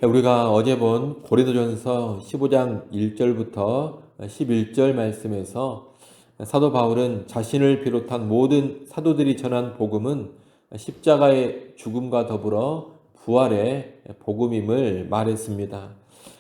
우리가 어제 본 고린도전서 15장 1절부터 11절 말씀에서 사도 바울은 자신을 비롯한 모든 사도들이 전한 복음은 십자가의 죽음과 더불어 부활의 복음임을 말했습니다.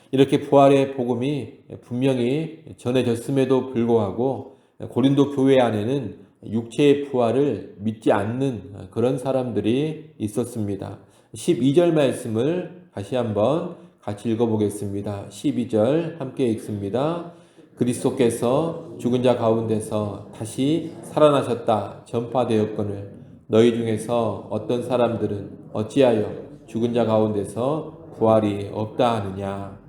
이렇게 부활의 복음이 분명히 전해졌음에도 불구하고 고린도 교회 안에는 육체의 부활을 믿지 않는 그런 사람들이 있었습니다. 12절 말씀을 다시 한번 같이 읽어보겠습니다. 12절 함께 읽습니다. 그리스도께서 죽은 자 가운데서 다시 살아나셨다 전파되었거늘 너희 중에서 어떤 사람들은 어찌하여 죽은 자 가운데서 부활이 없다 하느냐.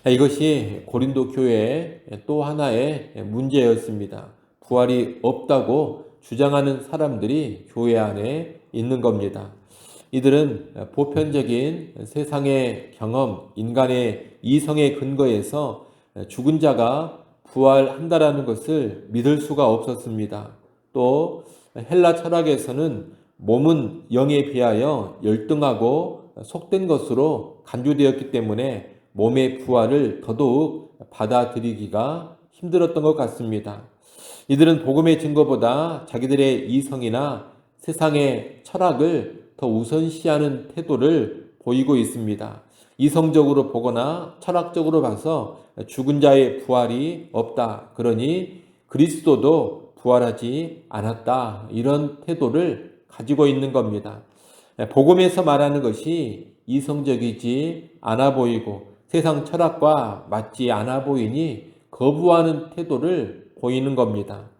이것이 고린도 교회의 또 하나의 문제였습니다. 부활이 없다고 주장하는 사람들이 교회 안에 있는 겁니다. 이들은 보편적인 세상의 경험, 인간의 이성의 근거에서 죽은 자가 부활한다라는 것을 믿을 수가 없었습니다. 또 헬라 철학에서는 몸은 영에 비하여 열등하고 속된 것으로 간주되었기 때문에 몸의 부활을 더더욱 받아들이기가 힘들었던 것 같습니다. 이들은 복음의 증거보다 자기들의 이성이나 세상의 철학을 더 우선시하는 태도를 보이고 있습니다. 이성적으로 보거나 철학적으로 봐서 죽은 자의 부활이 없다. 그러니 그리스도도 부활하지 않았다. 이런 태도를 가지고 있는 겁니다. 복음에서 말하는 것이 이성적이지 않아 보이고 세상 철학과 맞지 않아 보이니 거부하는 태도를 보이는 겁니다.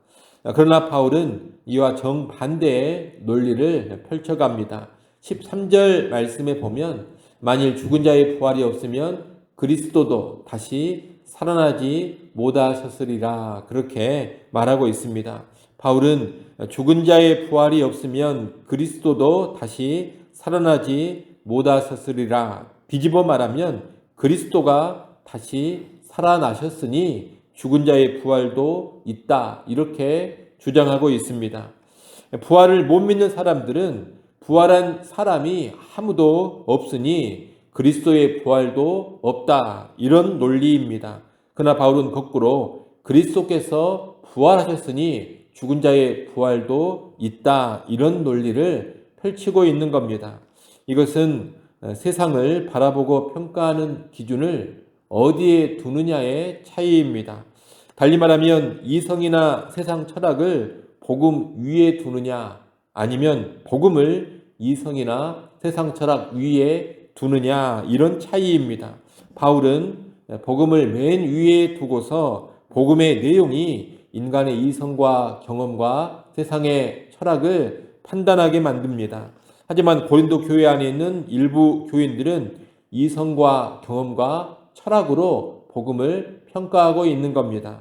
그러나 바울은 이와 정반대의 논리를 펼쳐갑니다. 13절 말씀에 보면 만일 죽은 자의 부활이 없으면 그리스도도 다시 살아나지 못하셨으리라 그렇게 말하고 있습니다. 바울은 죽은 자의 부활이 없으면 그리스도도 다시 살아나지 못하셨으리라 뒤집어 말하면 그리스도가 다시 살아나셨으니 죽은 자의 부활도 있다 이렇게 주장하고 있습니다. 부활을 못 믿는 사람들은 부활한 사람이 아무도 없으니 그리스도의 부활도 없다 이런 논리입니다. 그러나 바울은 거꾸로 그리스도께서 부활하셨으니 죽은 자의 부활도 있다 이런 논리를 펼치고 있는 겁니다. 이것은 세상을 바라보고 평가하는 기준을 어디에 두느냐의 차이입니다. 달리 말하면 이성이나 세상 철학을 복음 위에 두느냐 아니면 복음을 이성이나 세상 철학 위에 두느냐 이런 차이입니다. 바울은 복음을 맨 위에 두고서 복음의 내용이 인간의 이성과 경험과 세상의 철학을 판단하게 만듭니다. 하지만 고린도 교회 안에 있는 일부 교인들은 이성과 경험과 철학으로 복음을 평가하고 있는 겁니다.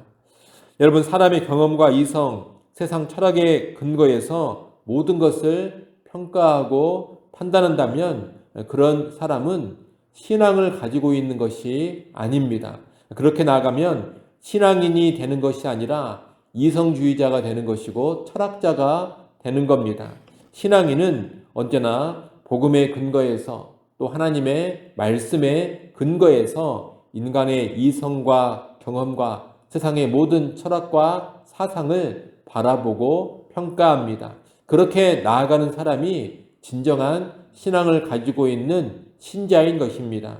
여러분, 사람의 경험과 이성, 세상 철학의 근거에서 모든 것을 평가하고 판단한다면 그런 사람은 신앙을 가지고 있는 것이 아닙니다. 그렇게 나아가면 신앙인이 되는 것이 아니라 이성주의자가 되는 것이고 철학자가 되는 겁니다. 신앙인은 언제나 복음의 근거에서 또 하나님의 말씀의 근거에서 인간의 이성과 경험과 세상의 모든 철학과 사상을 바라보고 평가합니다. 그렇게 나아가는 사람이 진정한 신앙을 가지고 있는 신자인 것입니다.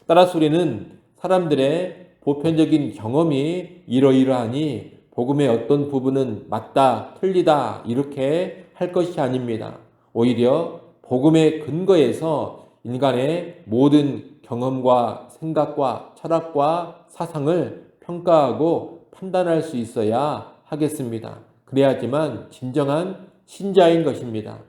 따라서 우리는 사람들의 보편적인 경험이 이러이러하니 복음의 어떤 부분은 맞다, 틀리다 이렇게 할 것이 아닙니다. 오히려 복음의 근거에서 인간의 모든 경험과 생각과 철학과 사상을 평가하고 판단할 수 있어야 하겠습니다. 그래야지만 진정한 신자인 것입니다.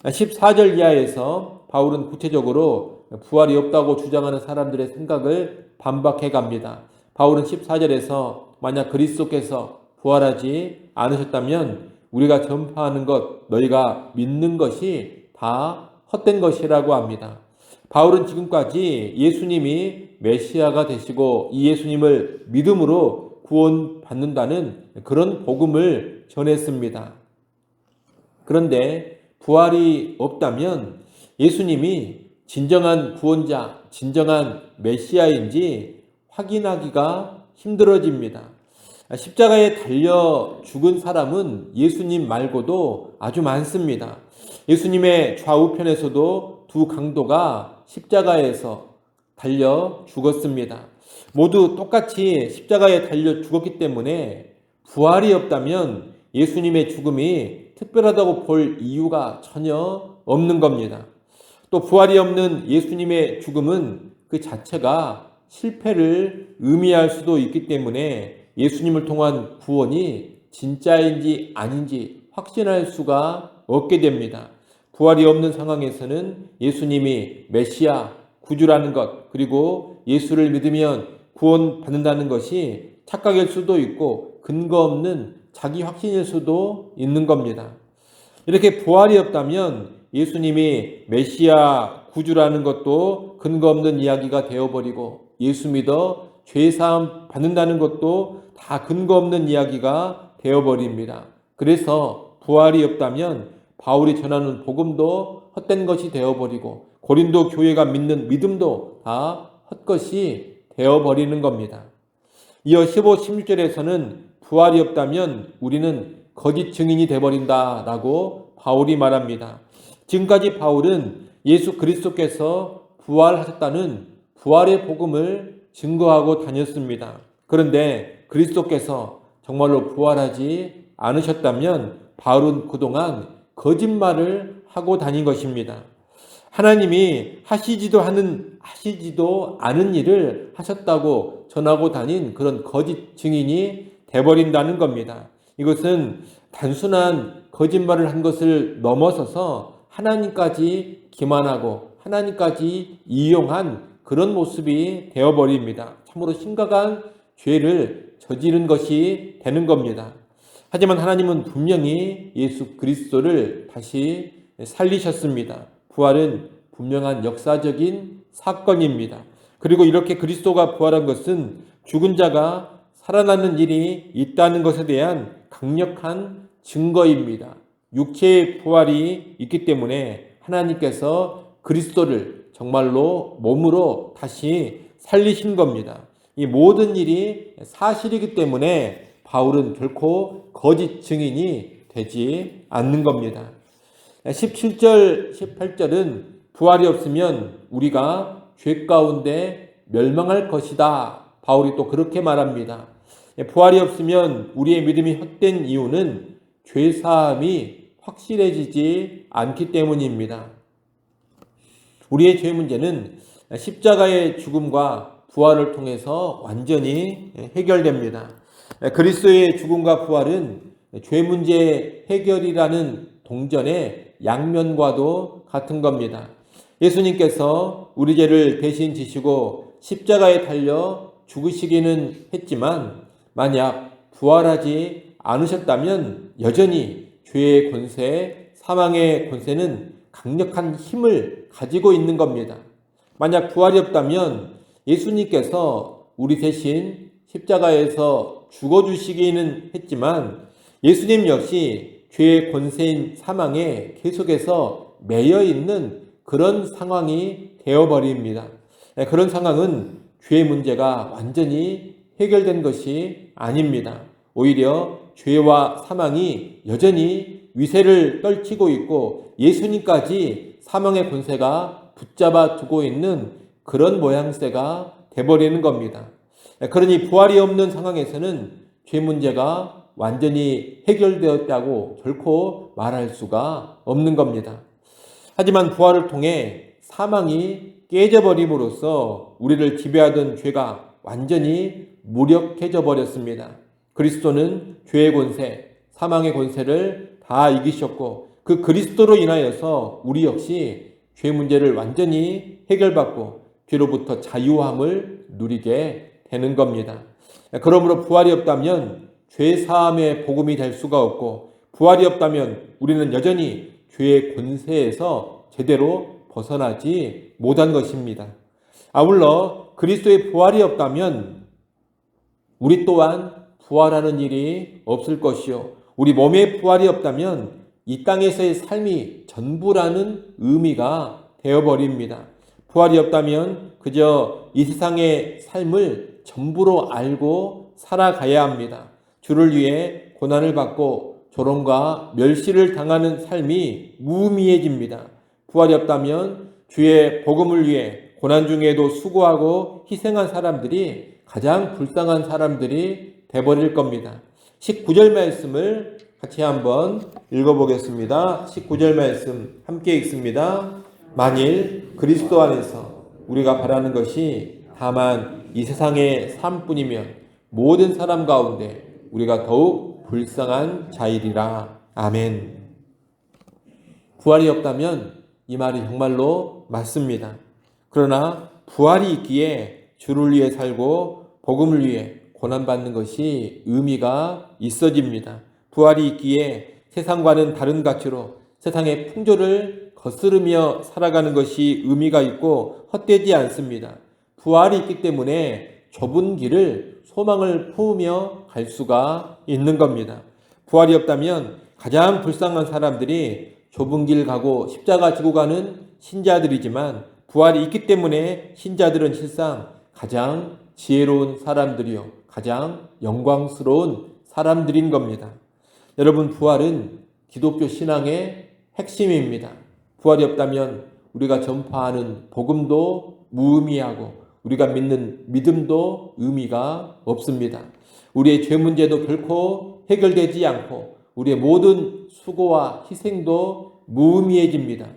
14절 이하에서 바울은 구체적으로 부활이 없다고 주장하는 사람들의 생각을 반박해 갑니다. 바울은 14절에서 만약 그리스도께서 부활하지 않으셨다면 우리가 전파하는 것, 너희가 믿는 것이 다 헛된 것이라고 합니다. 바울은 지금까지 예수님이 메시아가 되시고 이 예수님을 믿음으로 구원받는다는 그런 복음을 전했습니다. 그런데 부활이 없다면 예수님이 진정한 구원자, 진정한 메시아인지 확인하기가 힘들어집니다. 십자가에 달려 죽은 사람은 예수님 말고도 아주 많습니다. 예수님의 좌우편에서도 두 강도가 십자가에서 달려 죽었습니다. 모두 똑같이 십자가에 달려 죽었기 때문에 부활이 없다면 예수님의 죽음이 특별하다고 볼 이유가 전혀 없는 겁니다. 또 부활이 없는 예수님의 죽음은 그 자체가 실패를 의미할 수도 있기 때문에 예수님을 통한 구원이 진짜인지 아닌지 확신할 수가 없게 됩니다. 부활이 없는 상황에서는 예수님이 메시아, 구주라는 것, 그리고 예수를 믿으면 구원받는다는 것이 착각일 수도 있고 근거 없는 자기 확신일 수도 있는 겁니다. 이렇게 부활이 없다면 예수님이 메시아, 구주라는 것도 근거 없는 이야기가 되어버리고 예수 믿어 죄사함 받는다는 것도 다 근거 없는 이야기가 되어버립니다. 그래서 부활이 없다면 바울이 전하는 복음도 헛된 것이 되어버리고 고린도 교회가 믿는 믿음도 다 헛것이 되어버리는 겁니다. 이어 15, 16절에서는 부활이 없다면 우리는 거짓 증인이 되어버린다 라고 바울이 말합니다. 지금까지 바울은 예수 그리스도께서 부활하셨다는 부활의 복음을 증거하고 다녔습니다. 그런데 그리스도께서 정말로 부활하지 않으셨다면 바울은 그동안 거짓말을 하고 다닌 것입니다. 하나님이 하시지도 않은 일을 하셨다고 전하고 다닌 그런 거짓 증인이 돼버린다는 겁니다. 이것은 단순한 거짓말을 한 것을 넘어서서 하나님까지 기만하고 하나님까지 이용한 그런 모습이 되어버립니다. 참으로 심각한 죄를 저지른 것이 되는 겁니다. 하지만 하나님은 분명히 예수 그리스도를 다시 살리셨습니다. 부활은 분명한 역사적인 사건입니다. 그리고 이렇게 그리스도가 부활한 것은 죽은 자가 살아나는 일이 있다는 것에 대한 강력한 증거입니다. 육체의 부활이 있기 때문에 하나님께서 그리스도를 정말로 몸으로 다시 살리신 겁니다. 이 모든 일이 사실이기 때문에 바울은 결코 거짓 증인이 되지 않는 겁니다. 17절, 18절은 부활이 없으면 우리가 죄 가운데 멸망할 것이다. 바울이 또 그렇게 말합니다. 부활이 없으면 우리의 믿음이 헛된 이유는 죄사함이 확실해지지 않기 때문입니다. 우리의 죄 문제는 십자가의 죽음과 부활을 통해서 완전히 해결됩니다. 그리스도의 죽음과 부활은 죄 문제 해결이라는 동전의 양면과도 같은 겁니다. 예수님께서 우리 죄를 대신 지시고 십자가에 달려 죽으시기는 했지만 만약 부활하지 않으셨다면 여전히 죄의 권세, 사망의 권세는 강력한 힘을 가지고 있는 겁니다. 만약 부활이 없다면 예수님께서 우리 대신 십자가에서 죽어주시기는 했지만 예수님 역시 죄의 권세인 사망에 계속해서 매여 있는 그런 상황이 되어버립니다. 그런 상황은 죄의 문제가 완전히 해결된 것이 아닙니다. 오히려 죄와 사망이 여전히 위세를 떨치고 있고 예수님까지 사망의 권세가 붙잡아 두고 있는 그런 모양새가 돼버리는 겁니다. 그러니 부활이 없는 상황에서는 죄 문제가 완전히 해결되었다고 결코 말할 수가 없는 겁니다. 하지만 부활을 통해 사망이 깨져버림으로써 우리를 지배하던 죄가 완전히 무력해져 버렸습니다. 그리스도는 죄의 권세, 사망의 권세를 다 이기셨고 그 그리스도로 인하여서 우리 역시 죄 문제를 완전히 해결받고 죄로부터 자유함을 누리게 되는 겁니다. 그러므로 부활이 없다면 죄 사함의 복음이 될 수가 없고 부활이 없다면 우리는 여전히 죄의 권세에서 제대로 벗어나지 못한 것입니다. 아울러 그리스도의 부활이 없다면 우리 또한 부활하는 일이 없을 것이요. 우리 몸의 부활이 없다면 이 땅에서의 삶이 전부라는 의미가 되어버립니다. 부활이 없다면 그저 이 세상의 삶을 전부로 알고 살아가야 합니다. 주를 위해 고난을 받고 조롱과 멸시를 당하는 삶이 무의미해집니다. 부활이 없다면 주의 복음을 위해 고난 중에도 수고하고 희생한 사람들이 가장 불쌍한 사람들이 돼버릴 겁니다. 19절 말씀을 같이 한번 읽어보겠습니다. 19절 말씀 함께 읽습니다. 만일 그리스도 안에서 우리가 바라는 것이 다만 이 세상의 삶뿐이면 모든 사람 가운데 우리가 더욱 불쌍한 자이리라. 아멘. 부활이 없다면 이 말이 정말로 맞습니다. 그러나 부활이 있기에 주를 위해 살고 복음을 위해 고난받는 것이 의미가 있어집니다. 부활이 있기에 세상과는 다른 가치로 세상의 풍조를 거스르며 살아가는 것이 의미가 있고 헛되지 않습니다. 부활이 있기 때문에 좁은 길을 소망을 품으며 갈 수가 있는 겁니다. 부활이 없다면 가장 불쌍한 사람들이 좁은 길 가고 십자가 지고 가는 신자들이지만 부활이 있기 때문에 신자들은 실상 가장 지혜로운 사람들이요, 가장 영광스러운 사람들인 겁니다. 여러분, 부활은 기독교 신앙의 핵심입니다. 부활이 없다면 우리가 전파하는 복음도 무의미하고 우리가 믿는 믿음도 의미가 없습니다. 우리의 죄 문제도 결코 해결되지 않고 우리의 모든 수고와 희생도 무의미해집니다.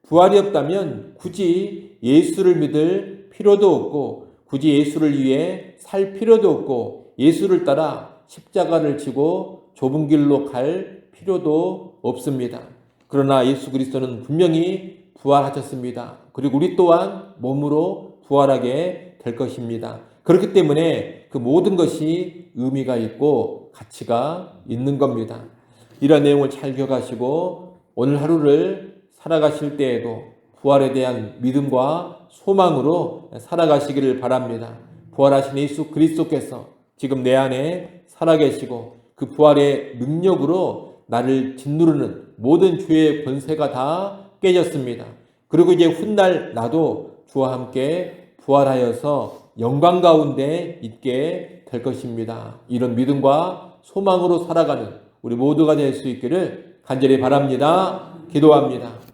부활이 없다면 굳이 예수를 믿을 필요도 없고 굳이 예수를 위해 살 필요도 없고 예수를 따라 십자가를 지고 좁은 길로 갈 필요도 없습니다. 그러나 예수 그리스도는 분명히 부활하셨습니다. 그리고 우리 또한 몸으로 부활하게 될 것입니다. 그렇기 때문에 그 모든 것이 의미가 있고 가치가 있는 겁니다. 이런 내용을 잘 기억하시고 오늘 하루를 살아가실 때에도 부활에 대한 믿음과 소망으로 살아가시기를 바랍니다. 부활하신 예수 그리스도께서 지금 내 안에 살아계시고 그 부활의 능력으로 나를 짓누르는 모든 죄의 권세가 다 깨졌습니다. 그리고 이제 훗날 나도 주와 함께 부활하여서 영광 가운데 있게 될 것입니다. 이런 믿음과 소망으로 살아가는 우리 모두가 될 수 있기를 간절히 바랍니다. 기도합니다.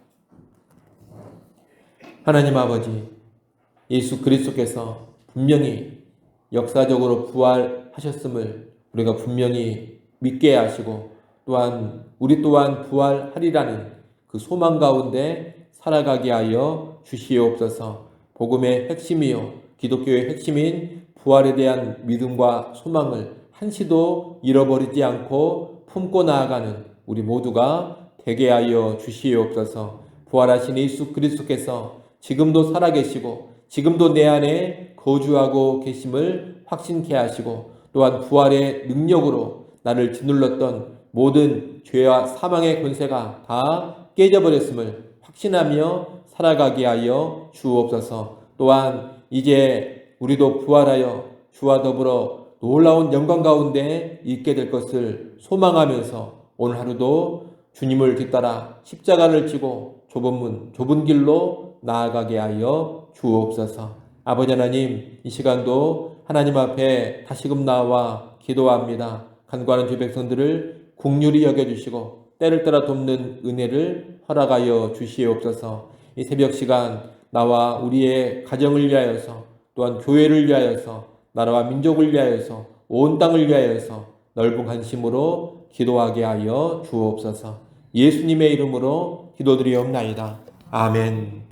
하나님 아버지, 예수 그리스도께서 분명히 역사적으로 부활하셨음을 우리가 분명히 믿게 하시고 또한 우리 또한 부활하리라는 그 소망 가운데 살아가게 하여 주시옵소서. 복음의 핵심이요 기독교의 핵심인 부활에 대한 믿음과 소망을 한시도 잃어버리지 않고 품고 나아가는 우리 모두가 되게 하여 주시옵소서. 부활하신 예수 그리스도께서 지금도 살아계시고 지금도 내 안에 거주하고 계심을 확신케 하시고 또한 부활의 능력으로 나를 짓눌렀던 모든 죄와 사망의 권세가 다 깨져버렸음을 확신하며 살아가게 하여 주옵소서. 또한 이제 우리도 부활하여 주와 더불어 놀라운 영광 가운데 있게 될 것을 소망하면서 오늘 하루도 주님을 뒤따라 십자가를 지고 좁은 길로 나아가게 하여 주옵소서. 아버지 하나님, 이 시간도 하나님 앞에 다시금 나와 기도합니다. 간구하는 주 백성들을 긍휼히 여겨주시고 때를 따라 돕는 은혜를 허락하여 주시옵소서. 이 새벽 시간 나와 우리의 가정을 위하여서 또한 교회를 위하여서 나라와 민족을 위하여서 온 땅을 위하여서 넓은 관심으로 기도하게 하여 주옵소서. 예수님의 이름으로 기도드리옵나이다. 아멘.